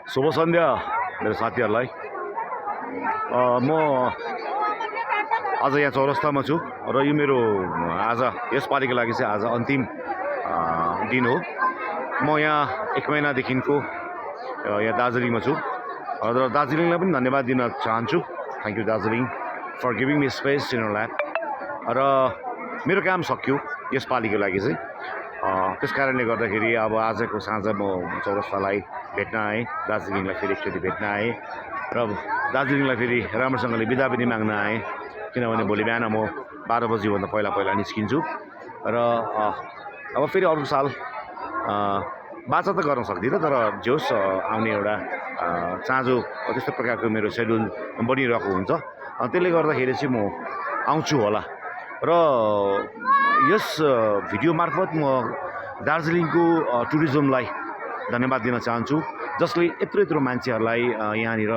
शुभ सन्ध्या मेरो साथीहरूलाई। म आज यहाँ चौरस्तामा छु र यो मेरो आज यसपालिको लागि चाहिँ आज अन्तिम दिन हो। म यहाँ 1 महिनादेखिको यहाँ दार्जिलिङमा छु र दार्जिलिङलाई पनि धन्यवाद दिन चाहन्छु। Thank you Darjeeling for giving me space in your lab. र मेरो काम सकियो यसपालिको लागि चाहिँ। त्यस कारणले गर्दाखेरि अब आजको साँझ म चौरस्तालाई भेट्न आएँ, दार्जिलिङलाई फेरि एकचोटि भेट्न आएँ र दार्जिलिङलाई फेरि राम्रोसँगले बिदा पनि माग्न आएँ, किनभने भोलि बिहान म 12 बजीभन्दा पहिला निस्किन्छु र अब फेरि अरू साल बाचा त गर्न सक्दिनँ, तर जे होस् आउने एउटा चाँजो त्यस्तो प्रकारको मेरो सेड्युल बनिरहेको हुन्छ। त्यसले गर्दाखेरि चाहिँ म आउँछु होला र यस भिडियो मार्फत म दार्जिलिङको टुरिज्मलाई धन्यवाद दिन चाहन्छु, जसले यत्रो मान्छेहरूलाई यहाँनिर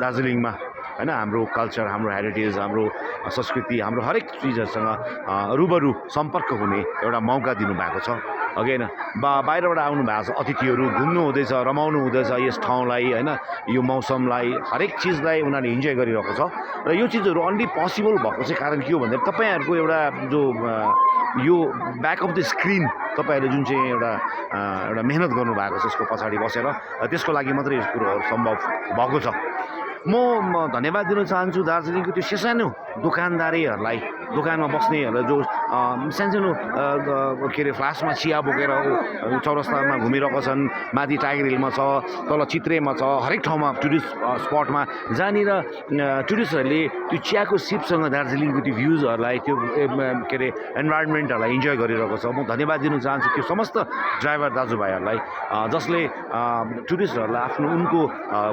दार्जिलिङमा हैन हाम्रो कल्चर, हाम्रो हेरिटेज, हाम्रो संस्कृति, हाम्रो हरेक चिजहरूसँग रूबरू सम्पर्क हुने एउटा मौका दिनुभएको छ। अघि हैन बाहिरबाट आउनु भएको छ अतिथिहरू, घुम्नु हुँदैछ, रमाउनु हुँदैछ यस ठाउँलाई हैन, यो मौसमलाई, हरेक चिजलाई उनीहरूले इन्जोय गरिरहेको छ। र यो चिजहरू अन्ली पोसिबल भएको चाहिँ कारण के हो भन्दा तपाईहरुको एउटा जो यो ब्याक अफ द स्क्रिन तपाईहरुले जुन चाहिँ एउटा मेहनत गर्नु भएको छ यसको पछाडि बसेर, त्यसको लागि मात्रै यो कुरोहरू सम्भव भएको छ। म धन्यवाद दिन चाहन्छु दार्जिलिङको त्यो सानो दोकानदारीहरूलाई, दोकानमा बस्नेहरूलाई जो सानो के अरे फ्लासमा चिया बोकेर चौरस्तामा घुमिरहेका छन्, माथि टाइगर हिलमा छ, तल चित्रेमा छ, हरेक ठाउँमा टुरिस्ट स्पटमा जहाँनिर टुरिस्टहरूले त्यो चियाको सिपसँग दार्जिलिङको त्यो भ्युजहरूलाई, त्यो के अरे इन्भाइरोमेन्टहरूलाई इन्जोय गरिरहेको छ। म धन्यवाद दिन चाहन्छु त्यो समस्त ड्राइभर दाजुभाइहरूलाई जसले टुरिस्टहरूलाई आफ्नो उनको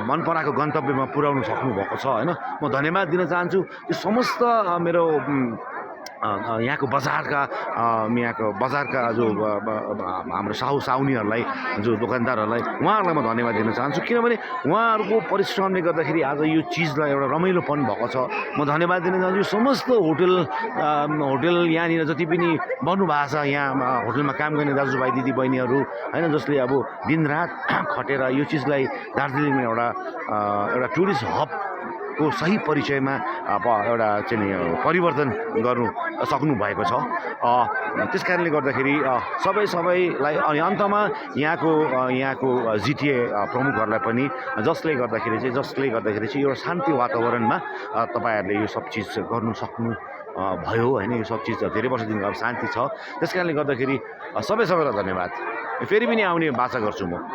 मन पराएको गन्तव्यमा पुर्याउनु सक्नुभएको छ हैन। म धन्यवाद दिन चाहन्छु त्यो समस्त मेरो यहाँको बजारका जो हाम्रो साहुनीहरूलाई, जो दोकानदारहरूलाई, उहाँहरूलाई म धन्यवाद दिन चाहन्छु, किनभने उहाँहरूको परिश्रमले गर्दाखेरि आज यो चिजलाई एउटा रमाइलोपन भएको छ। म धन्यवाद दिन चाहन्छु समस्त होटल यहाँनिर जति पनि बन्नु भएको छ, यहाँ होटलमा काम गर्ने दाजुभाइ दिदीबहिनीहरू हैन, जसले अब दिनरात खटेर यो चिजलाई दार्जिलिङमा एउटा टुरिस्ट हब को सही परिचयमा एउटा चाहिँ परिवर्तन गर्नु सक्नु भएको छ। त्यसकारणले गर्दाखेरि सबैलाई अनि अन्तमा यहाँको जिटिए प्रमुखहरूलाई पनि जसले गर्दाखेरि चाहिँ यो शान्ति वातावरणमा तपाईहरुले यो सब चिज गर्नु सक्नु भयो हैन। यो सब चिज धेरै वर्षदेखि अब शान्ति छ, त्यसकारणले गर्दाखेरि सबैलाई धन्यवाद। फेरि पनि आउने बाचा गर्छु म।